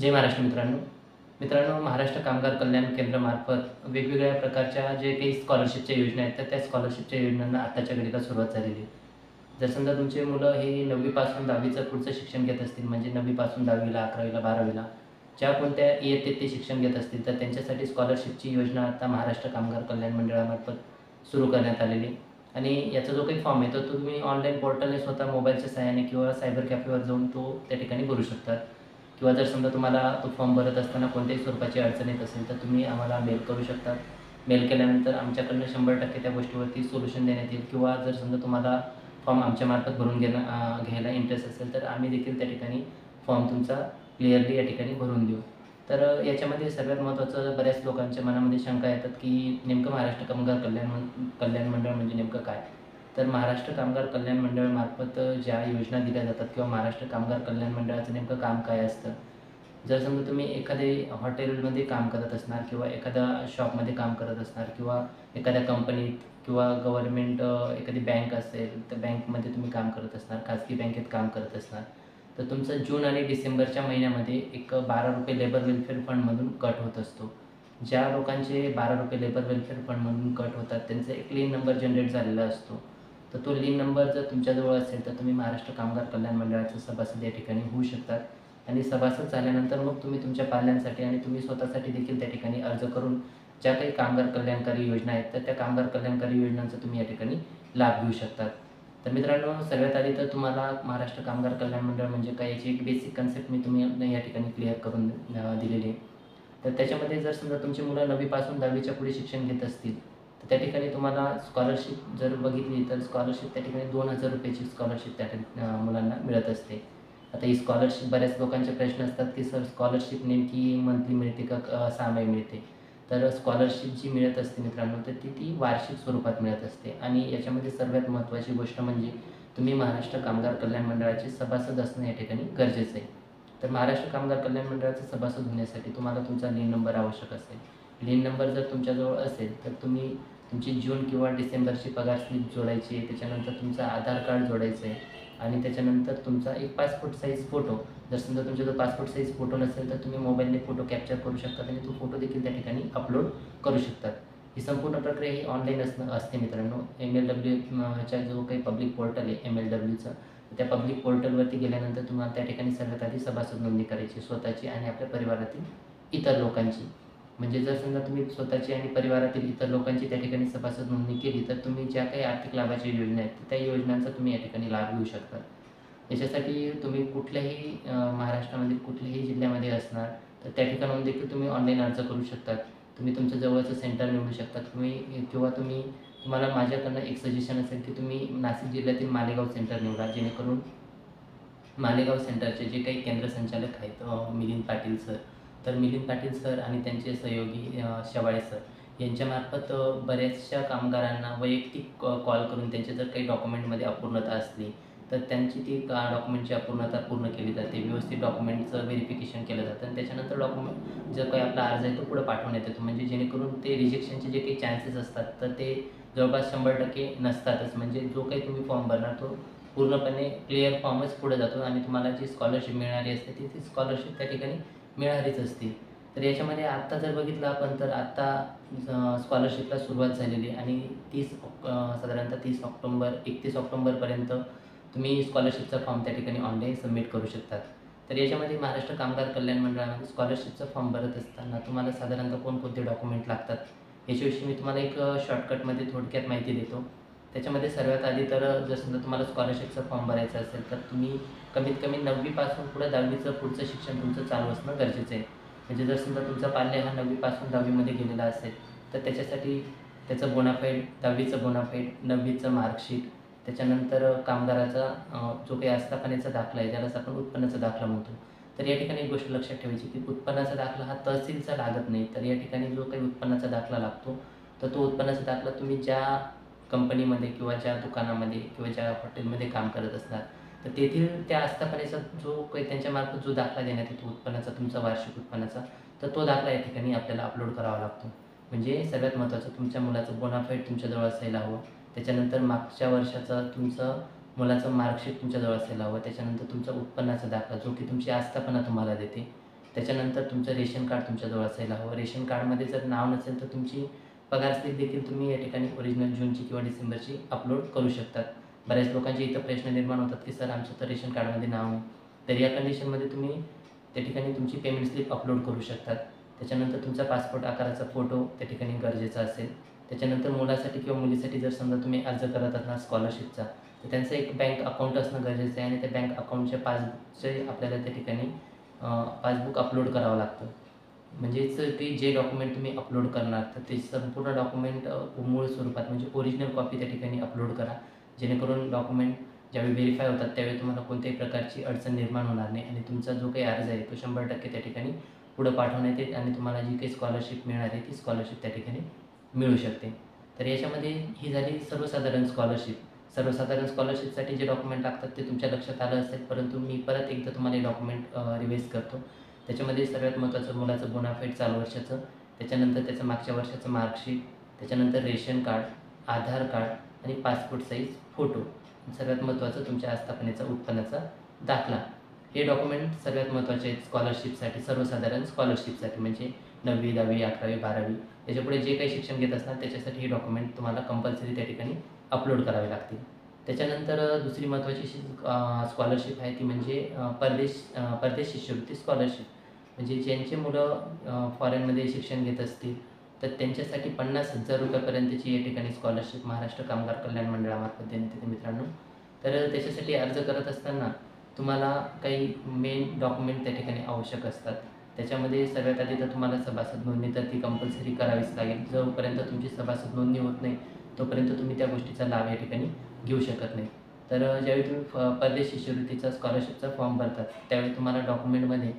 जय महाराष्ट्र मित्रांनो, महाराष्ट्र कामगार कल्याण केंद्रामार्फत वेगवेगळ्या प्रकारच्या जे काही स्कॉलरशिपच्या योजना आहेत, तर त्या स्कॉलरशिपच्या योजनांना आत्ताच्या घडीला सुरुवात झालेली आहे. जर समजा तुमचे मुलं हे 9वी पासून 10वीचं पुढचं शिक्षण घेत असतील, म्हणजे 9वी पासून 10वीला, 11वीला, 12वीला ज्या कोणत्या इयत्तेत ते शिक्षण घेत असतील, तर त्यांच्यासाठी स्कॉलरशिपची योजना आता महाराष्ट्र कामगार कल्याण मंडळामार्फत सुरू करण्यात आलेली आहे. आणि याचा जो काही फॉर्म आहे, तो तुम्ही ऑनलाईन पोर्टलने स्वतः मोबाईलच्या सहाय्याने किंवा सायबर कॅफेवर जाऊन तो त्या ठिकाणी भरू शकतात. किंवा जर समजा तुम्हाला तो फॉर्म भरत असताना कोणत्याही स्वरूपाची अडचण येत असेल, तर तुम्ही आम्हाला मेल करू शकता. मेल केल्यानंतर आमच्याकडनं 100% त्या गोष्टीवरती सोल्युशन देण्यात येईल. किंवा जर समजा तुम्हाला फॉर्म आमच्यामार्फत भरून घ्यायला इंटरेस्ट असेल, तर आम्ही देखील त्या ठिकाणी फॉर्म तुमचा क्लिअरली या ठिकाणी भरून देऊ. तर याच्यामध्ये सर्वात महत्त्वाचं, बऱ्याच लोकांच्या मनामध्ये शंका येतात, की नेमकं महाराष्ट्र कामगार कल्याण मंडळ म्हणजे नेमकं काय? तर महाराष्ट्र कामगार कल्याण मंडळामार्फत ज्या योजना दिल्या जातात किंवा महाराष्ट्र कामगार कल्याण मंडळाचं नेमकं काम काय असतं? जर समजा तुम्ही एखादे हॉटेलमध्ये काम करत असणार किंवा एखाद्या शॉपमध्ये काम करत असणार किंवा एखाद्या कंपनीत किंवा गव्हर्नमेंट एखादी बँक असेल, तर बँकमध्ये तुम्ही काम करत असणार, खाजगी बँकेत काम करत असणार, तर तुमचं जून आणि डिसेंबरच्या महिन्यामध्ये एक ₹12 लेबर वेलफेअर फंडमधून कट होत असतो. ज्या लोकांचे ₹12 लेबर वेलफेअर फंडमधून कट होतात, त्यांचा एक लीन नंबर जनरेट झालेला असतो. तर तो लीन नंबर जर तुमच्याजवळ असेल, तर तुम्ही महाराष्ट्र कामगार कल्याण मंडळाचे सभासद या ठिकाणी होऊ शकतात. आणि सभासद झाल्यानंतर मग तुम्ही तुमच्या पाल्यांसाठी आणि तुम्ही स्वतःसाठी देखील त्या ठिकाणी अर्ज करून ज्या काही कामगार कल्याणकारी योजना आहेत, तर त्या कामगार कल्याणकारी योजनांचा तुम्ही या ठिकाणी लाभ घेऊ शकतात. तर मित्रांनो, सर्वात आधी तर तुम्हाला महाराष्ट्र कामगार कल्याण मंडळ म्हणजे काय, याची एक बेसिक कन्सेप्ट मी तुम्ही या ठिकाणी क्लिअर करून दिलेली आहे. तर त्याच्यामध्ये जर समजा तुमची मुलं 9वी पासून 10वीच्या पुढे शिक्षण घेत असतील, तर त्या ठिकाणी तुम्हाला स्कॉलरशिप जर बघितली, तर स्कॉलरशिप त्या ठिकाणी ₹2000 स्कॉलरशिप त्या मुलांना मिळत असते. आता ही स्कॉलरशिप, बऱ्याच लोकांचे प्रश्न असतात, की सर स्कॉलरशिप नेमकी मंथली मिळते का 6 मिळते? तर स्कॉलरशिप जी मिळत असते मित्रांनो, तर ती वार्षिक स्वरूपात मिळत असते. आणि याच्यामध्ये सर्वात महत्त्वाची गोष्ट म्हणजे तुम्ही महाराष्ट्र कामगार कल्याण मंडळाचे सभासद असणं या ठिकाणी गरजेचं आहे. तर महाराष्ट्र कामगार कल्याण मंडळाचे सभासद होण्यासाठी तुम्हाला तुमचा लीन नंबर आवश्यक असेल. लीन नंबर जर तुमच्याजवळ असेल, तर तुम्ही तुमची जून किंवा डिसेंबरची पगार स्लिप जोडायची आहे. त्याच्यानंतर तुमचं आधार कार्ड जोडायचं आहे आणि त्याच्यानंतर तुमचा एक पासपोर्ट साईज फोटो. जर समजा तुमच्याजवळ पासपोर्ट साईज फोटो नसेल, तर तुम्ही मोबाईलने फोटो कॅप्चर करू शकतात आणि तो फोटो देखील त्या ठिकाणी अपलोड करू शकतात. ही संपूर्ण प्रक्रिया ही ऑनलाईन असते मित्रांनो. MLW जो काही पब्लिक पोर्टल आहे MLWचं, त्या पब्लिक पोर्टलवरती गेल्यानंतर तुम्हाला त्या ठिकाणी सर्वात आधी सभासद नोंदणी करायची, स्वतःची आणि आपल्या परिवारातील इतर लोकांची. म्हणजे जर समजा तुम्ही स्वतःची आणि परिवारातील इतर लोकांची त्या ठिकाणी सभासद नोंदणी केली, तर तुम्ही ज्या काही आर्थिक लाभाच्या योजना आहेत, त्या योजनांचा तुम्ही या ठिकाणी लाभ घेऊ शकता. याच्यासाठी तुम्ही कुठल्याही महाराष्ट्रामध्ये कुठल्याही जिल्ह्यामध्ये असणार, तर त्या ठिकाणाहून देखील तुम्ही ऑनलाईन अर्ज करू शकतात. तुम्ही तुमचं जवळचं सेंटर निवडू शकता. किंवा तुम्हाला माझ्याकडनं एक सजेशन असेल, की तुम्ही नाशिक जिल्ह्यातील मालेगाव सेंटर निवडा. जेणेकरून मालेगाव सेंटरचे जे काही केंद्र संचालक आहेत, मिलिंद पाटील सर, तर मिलिंद पाटील सर आणि त्यांचे सहयोगी शेवाळे सर यांच्यामार्फत बऱ्याचशा कामगारांना वैयक्तिक कॉल करून त्यांचे जर काही डॉक्युमेंटमध्ये अपूर्णता असली, तर त्यांची ती डॉक्युमेंटची अपूर्णता पूर्ण केली जाते. व्यवस्थित डॉक्युमेंटचं व्हेरिफिकेशन केलं जातं आणि त्याच्यानंतर डॉक्युमेंट जो काही आपला अर्ज आहे तो पुढे पाठवण्यात येतो. म्हणजे जेणेकरून ते रिजेक्शनचे जे काही चान्सेस असतात, तर ते जवळपास 100% नसतातच. म्हणजे जो काही तुम्ही फॉर्म भरणार, तो पूर्णपणे क्लिअर फॉर्मच पुढे जातो आणि तुम्हाला जी स्कॉलरशिप मिळणारी असते, ती स्कॉलरशिप त्या ठिकाणी मिळणारीच असते. तर याच्यामध्ये आत्ता जर बघितलं आपण, तर आत्ता स्कॉलरशिपला सुरुवात झालेली आहे आणि साधारणतः 31 ऑक्टोबरपर्यंत तुम्ही स्कॉलरशिपचा फॉर्म त्या ठिकाणी ऑनलाईन सबमिट करू शकतात. तर याच्यामध्ये महाराष्ट्र कामगार कल्याण मंडळामध्ये स्कॉलरशिपचा फॉर्म भरत असताना तुम्हाला साधारणतः कोणकोणते डॉक्युमेंट लागतात, याच्याविषयी मी तुम्हाला एक शॉर्टकटमध्ये थोडक्यात माहिती देतो. त्याच्यामध्ये सर्वात आधी तर जर समजा तुम्हाला स्कॉलरशिपचा फॉर्म भरायचा असेल, तर तुम्ही कमीत कमी 9वी पासून पुढे 10वीचं पुढचं शिक्षण तुमचं चालू असणं गरजेचं आहे. म्हणजे जर समजा तुमचा पाल्य हा 9वी पासून 10वीमध्ये गेलेला असेल, तर त्याच्यासाठी त्याचं बोनाफाईड, 10वीचं बोनाफाईड, 9वीचं मार्कशीट, त्याच्यानंतर कामगाराचा जो काही आस्थापनेचा दाखला आहे, ज्यालाच आपण उत्पन्नाचा दाखला म्हणतो. तर या ठिकाणी एक गोष्ट लक्षात ठेवायची, की उत्पन्नाचा दाखला हा तहसीलचा लागत नाही. तर या ठिकाणी जो काही उत्पन्नाचा दाखला लागतो, तर तो उत्पन्नाचा दाखला तुम्ही ज्या कंपनीमध्ये किंवा ज्या दुकानामध्ये किंवा ज्या हॉटेलमध्ये काम करत असणार, तर तेथील त्या आस्थापनेचा जो काही त्यांच्यामार्फत जो दाखला देण्यात येतो उत्पन्नाचा, तुमचा वार्षिक उत्पन्नाचा, तर तो दाखला या ठिकाणी आपल्याला अपलोड करावा लागतो. म्हणजे सर्वात महत्त्वाचं, तुमच्या मुलाचं बोनाफाईड तुमच्याजवळ असायला हवं. त्याच्यानंतर मागच्या वर्षाचं तुमचं मुलाचं मार्कशीट तुमच्याजवळ असायला हवं. त्याच्यानंतर तुमचा उत्पन्नाचा दाखला, जो की तुमची आस्थापना तुम्हाला देते. त्याच्यानंतर तुमचं रेशन कार्ड तुमच्याजवळ असायला हवं. रेशन कार्डमध्ये जर नाव नसेल तर तुमची पगार स्लिप देखील तुम्ही या ठिकाणी ओरिजिनल जूनची किंवा डिसेंबरची अपलोड करू शकतात. बऱ्याच लोकांचे इथं प्रश्न निर्माण होतात की सर आमचं तर रेशन कार्डमध्ये नाव नाही. तर या कंडिशनमध्ये तुम्ही त्या ठिकाणी तुमची पेमेंट स्लिप अपलोड करू शकतात. त्याच्यानंतर तुमचा पासपोर्ट आकाराचा फोटो त्या ठिकाणी गरजेचा असेल. त्याच्यानंतर मुलासाठी किंवा मुलीसाठी जर समजा तुम्ही अर्ज करत असणार स्कॉलरशिपचा, तर त्यांचं एक बँक अकाउंट असणं गरजेचं आहे आणि त्या बँक अकाउंटच्या पासबुकचे आपल्याला त्या ठिकाणी पासबुक अपलोड करावं लागतं. म्हणजेच ते जे डॉक्युमेंट तुम्ही अपलोड करणार तर ते संपूर्ण डॉक्युमेंट मूळ स्वरूपात म्हणजे ओरिजिनल कॉपी त्या ठिकाणी अपलोड करा. जेणेकरून डॉक्युमेंट ज्यावेळी व्हेरीफाय होतात त्यावेळी तुम्हाला कोणत्याही प्रकारची अडचण निर्माण होणार नाही आणि तुमचा जो काही अर्ज आहे तो 100% त्या ठिकाणी पुढं पाठवण्यात येईल आणि तुम्हाला जी काही स्कॉलरशिप मिळणार आहे ती स्कॉलरशिप त्या ठिकाणी मिळू शकते. तर याच्यामध्ये ही झाली सर्वसाधारण स्कॉलरशिप. सर्वसाधारण स्कॉलरशिपसाठी जे डॉक्युमेंट लागतात ते तुमच्या लक्षात आलं असेल, परंतु मी परत एकदा तुम्हाला हे डॉक्युमेंट रिवाईज करतो. त्याच्यामध्ये सर्वात महत्त्वाचं मुलाचं बोनाफाईड चालू वर्षाचं, त्याच्यानंतर त्याचं मागच्या वर्षाचं मार्कशीट, त्याच्यानंतर रेशन कार्ड, आधार कार्ड आणि पासपोर्ट साईज फोटो. सर्वात महत्त्वाचं तुमच्या आस्थापनेचा उत्पन्नाचा दाखला. हे डॉक्युमेंट सर्वात महत्त्वाचे आहेत स्कॉलरशिपसाठी, सर्वसाधारण स्कॉलरशिपसाठी म्हणजे 9वी, 10वी, 11वी, 12वी याच्यापुढे जे काही शिक्षण घेत असणार त्याच्यासाठी हे डॉक्युमेंट तुम्हाला कंपल्सरी त्या ठिकाणी अपलोड करावे लागतील. त्याच्यानंतर दुसरी महत्त्वाची स्कॉलरशिप आहे ती म्हणजे परदेश शिष्यवृत्ती स्कॉलरशिप. म्हणजे ज्यांची मुलं फॉरेनमध्ये शिक्षण घेत असतील तर त्यांच्यासाठी ₹50,000 या ठिकाणी स्कॉलरशिप महाराष्ट्र कामगार कल्याण मंडळामार्फत देण्यात येते मित्रांनो. तर त्याच्यासाठी अर्ज करत असताना तुम्हाला काही मेन डॉक्युमेंट त्या ठिकाणी आवश्यक असतात. त्याच्यामध्ये सर्वात आधी तर तुम्हाला सभासद नोंदणी तर ती कंपल्सरी करावीच लागेल. जोपर्यंत तुमची सभासद नोंदणी होत नाही तोपर्यंत तुम्ही त्या गोष्टीचा लाभ या ठिकाणी घेऊ शकत नाही. तर ज्यावेळी तुम्ही परदेश शिष्यवृत्तीचा स्कॉलरशिपचा फॉर्म भरतात त्यावेळी तुम्हाला डॉक्युमेंटमध्ये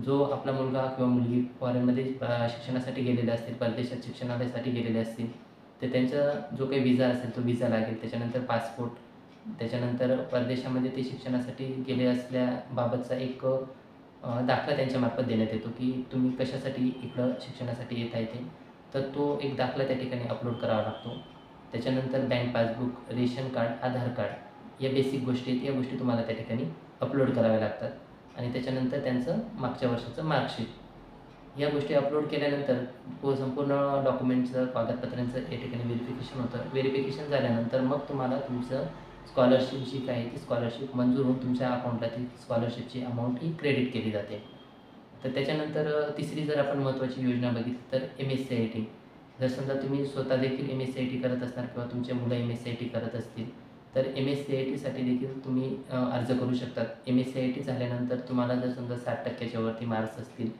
जो आपला मुलगा किंवा मुलगी फॉरेनमध्ये शिक्षणासाठी गेलेले असतील, परदेशात शिक्षणासाठी गेलेले असतील, तर त्यांचा जो काही विजा असेल तो विजा लागेल. त्याच्यानंतर पासपोर्ट, त्याच्यानंतर परदेशामध्ये ते शिक्षणासाठी गेले असल्याबाबतचा एक दाखला त्यांच्यामार्फत देण्यात येतो, की तुम्ही कशासाठी इकडं शिक्षणासाठी येत आहे ते. तर तो एक दाखला त्या ठिकाणी अपलोड करावा लागतो. त्याच्यानंतर बँक पासबुक, रेशन कार्ड, आधार कार्ड या बेसिक गोष्टी आहेत. या गोष्टी तुम्हाला त्या ठिकाणी अपलोड कराव्या लागतात आणि त्याच्यानंतर त्यांचं मागच्या वर्षाचं मार्कशीट. या गोष्टी अपलोड केल्यानंतर संपूर्ण डॉक्युमेंटचं, कागदपत्रांचं या ठिकाणी व्हेरिफिकेशन होतं. व्हेरिफिकेशन झाल्यानंतर मग तुम्हाला तुमचं स्कॉलरशिप जी काही आहे ती स्कॉलरशिप मंजूर होऊन तुमच्या अकाउंटला ती स्कॉलरशिपची अमाऊंट ही क्रेडिट केली जाते. तर त्याच्यानंतर तिसरी जर आपण महत्त्वाची योजना बघितली तर MSCIT. जर समजा तुम्ही स्वतः देखील MSCIT करत असणार किंवा तुमचे मुलं MSCIT करत असतील तर MSCITसाठी देखील तुम्ही अर्ज करू शकतात. MSCIT झाल्यानंतर तुम्हाला जर समजा 60%च्या वरती मार्क्स असतील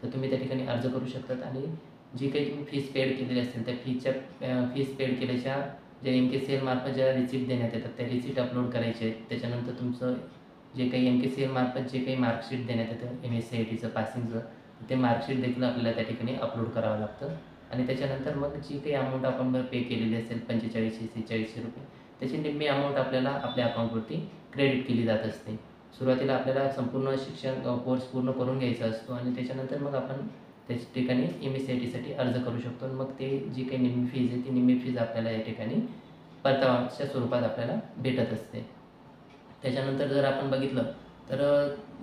तर तुम्ही त्या ठिकाणी अर्ज करू शकतात आणि जी काही तुम्ही फीस पेड केलेली असेल त्या फीस पेड केल्याच्या जे NKCL मार्फत ज्या रिसिप्ट देण्यात येतात त्या रिसिप्ट अपलोड करायचे आहेत. त्याच्यानंतर तुमचं जे काही NKCL मार्फत जे काही मार्कशीट देण्यात येतं MSCITचं पासिंगचं ते मार्कशीट देखील आपल्याला त्या ठिकाणी अपलोड करावं लागतं आणि त्याच्यानंतर मग जी काही अमाऊंट आपण पे केलेली असेल ₹4500-4600 त्याची निम्मी अमाऊंट आपल्याला आपल्या अकाउंटवरती क्रेडिट केली जात असते. सुरुवातीला आपल्याला संपूर्ण शिक्षण कोर्स पूर्ण करून घ्यायचा असतो आणि त्याच्यानंतर मग आपण त्याच्या ठिकाणी MSCITसाठी अर्ज करू शकतो आणि मग ते जी काही निम्मी फीज आहे ती निम्मी फीज आपल्याला या ठिकाणी परताव्याच्या स्वरूपात आपल्याला भेटत असते. त्याच्यानंतर जर आपण बघितलं तर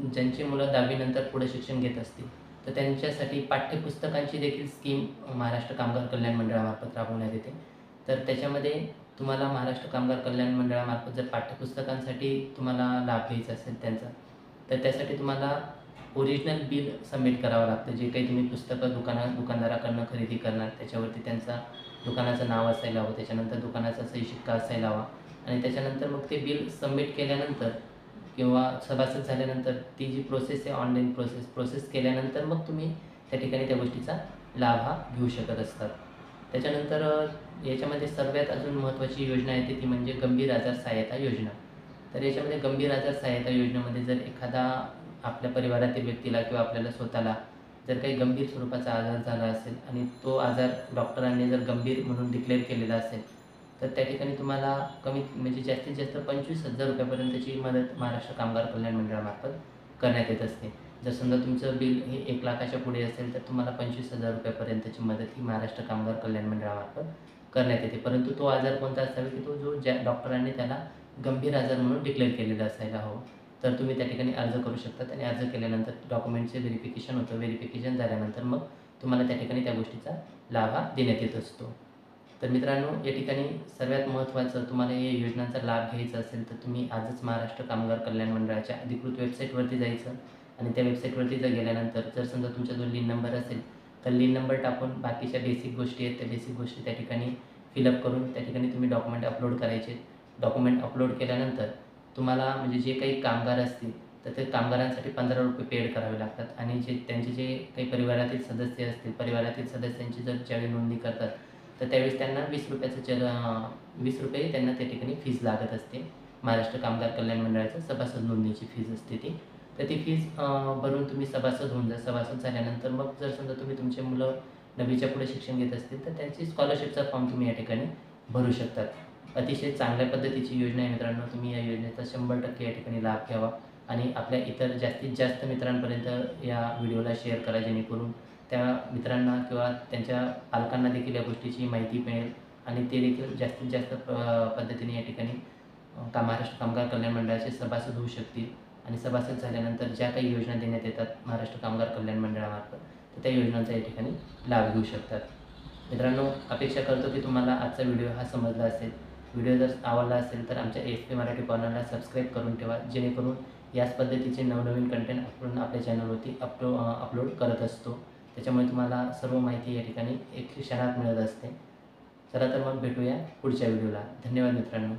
ज्यांची मुलं 10वी नंतर पुढे शिक्षण घेत असतील तर त्यांच्यासाठी पाठ्यपुस्तकांची देखील स्कीम महाराष्ट्र कामगार कल्याण मंडळामार्फत राबवण्यात येते. तर त्याच्यामध्ये तुम्हाला महाराष्ट्र कामगार कल्याण मंडळामार्फत जर पाठ्यपुस्तकांसाठी तुम्हाला लाभ घ्यायचा असेल त्यांचा, तर त्यासाठी तुम्हाला ओरिजिनल बिल सबमिट करावं लागतं. जे काही तुम्ही पुस्तकं दुकानदाराकडनं खरेदी करणार त्याच्यावरती त्यांचा दुकानाचं नाव असायला हवं, त्याच्यानंतर दुकानाचा सही शिक्का असायला हवा आणि त्याच्यानंतर मग ते बिल सबमिट केल्यानंतर किंवा सभासद झाल्यानंतर ती जी प्रोसेस आहे ऑनलाईन प्रोसेस केल्यानंतर मग तुम्ही त्या ठिकाणी त्या गोष्टीचा लाभ हा घेऊ शकत असतात. त्याच्यानंतर याच्यामध्ये सर्वात अजून महत्त्वाची योजना येते ती म्हणजे गंभीर आजार सहाय्यता योजना. तर याच्यामध्ये गंभीर आजार सहाय्यता योजनेमध्ये जर एखादा आपल्या परिवारातील व्यक्तीला किंवा आपल्याला स्वतःला जर काही गंभीर स्वरूपाचा आजार झाला असेल आणि तो आजार डॉक्टरांनी जर गंभीर म्हणून डिक्लेअर केलेला असेल तर त्या ठिकाणी तुम्हाला कमीत म्हणजे जास्तीत जास्त ₹25,000 मदत महाराष्ट्र कामगार कल्याण मंडळामार्फत करण्यात येत असते. जर समजा तुमचं बिल हे 1,00,000च्या पुढे असेल तर तुम्हाला ₹25,000 मदत ही महाराष्ट्र कामगार कल्याण मंडळामार्फत करण्यात येते. परंतु तो आजार कोणता असावा की तो जो ज्या डॉक्टरांनी त्याला गंभीर आजार म्हणून डिक्लेअर केलेला असायला हवं. तर तुम्ही त्या ठिकाणी अर्ज करू शकतात आणि अर्ज केल्यानंतर डॉक्युमेंटचे व्हेरिफिकेशन होतं. व्हेरिफिकेशन झाल्यानंतर मग तुम्हाला त्या ठिकाणी त्या गोष्टीचा लाभ हा देण्यात येत असतो. तर मित्रांनो, या ठिकाणी सर्वात महत्त्वाचं, तुम्हाला या योजनांचा लाभ घ्यायचा असेल तर तुम्ही आजच महाराष्ट्र कामगार कल्याण मंडळाच्या अधिकृत वेबसाईटवरती जायचं आणि त्या वेबसाईटवरती गेल्यानंतर जर समजा तुमच्याजवळ लिन नंबर असेल तर लिन नंबर टाकून बाकीच्या बेसिक गोष्टी आहेत त्या बेसिक गोष्टी त्या ठिकाणी फिलअप करून त्या ठिकाणी तुम्ही डॉक्युमेंट अपलोड करायचे. डॉक्युमेंट अपलोड केल्यानंतर तुम्हाला म्हणजे जे काही कामगार असतील तर ते कामगारांसाठी ₹15 पेड करावे लागतात आणि जे त्यांचे जे काही परिवारातील सदस्य असतील, परिवारातील सदस्यांची जर ज्यावेळी नोंदणी करतात तर त्यावेळेस त्यांना ₹20 त्यांना त्या ठिकाणी फीज लागत असते. महाराष्ट्र कामगार कल्याण मंडळाचं सभासद नोंदणीची फीज असते ती. तर ती फीज भरून तुम्ही सभासद होऊन जा. सभासद झाल्यानंतर मग जर समजा तुम्ही तुमचे मुलं 9वीच्या पुढे शिक्षण घेत असतील तर त्यांची स्कॉलरशिपचा फॉर्म तुम्ही या ठिकाणी भरू शकतात. अतिशय चांगल्या पद्धतीची योजना आहे मित्रांनो. तुम्ही या योजनेचा 100% या ठिकाणी लाभ घ्यावा आणि आपल्या इतर जास्तीत जास्त मित्रांपर्यंत या व्हिडिओला शेअर करा, जेणेकरून त्या मित्रांना किंवा त्यांच्या पालकांना देखील या गोष्टीची माहिती मिळेल आणि ते देखील जास्तीत जास्त पद्धतीने या ठिकाणी महाराष्ट्र कामगार कल्याण मंडळाचे सभासद होऊ शकतील आणि सभासद झाल्यानंतर ज्या काही योजना देण्यात येतात महाराष्ट्र कामगार कल्याण मंडळामार्फत, तर त्या योजनांचा या ठिकाणी लाभ घेऊ शकतात. मित्रांनो, अपेक्षा करतो की तुम्हाला आजचा व्हिडिओ हा समजला असेल. व्हिडिओ जर आवडला असेल तर आमच्या ASP मराठी कॉर्नरला सबस्क्राईब करून ठेवा, जेणेकरून याच पद्धतीचे नवनवीन कंटेंट आपण आपल्या चॅनलवरती अपलोड करत असतो. त्याच्यामुळे तुम्हाला सर्व माहिती या ठिकाणी एक क्षणात मिळत असते. चला तर मग भेटूया पुढच्या व्हिडिओला. धन्यवाद मित्रांनो.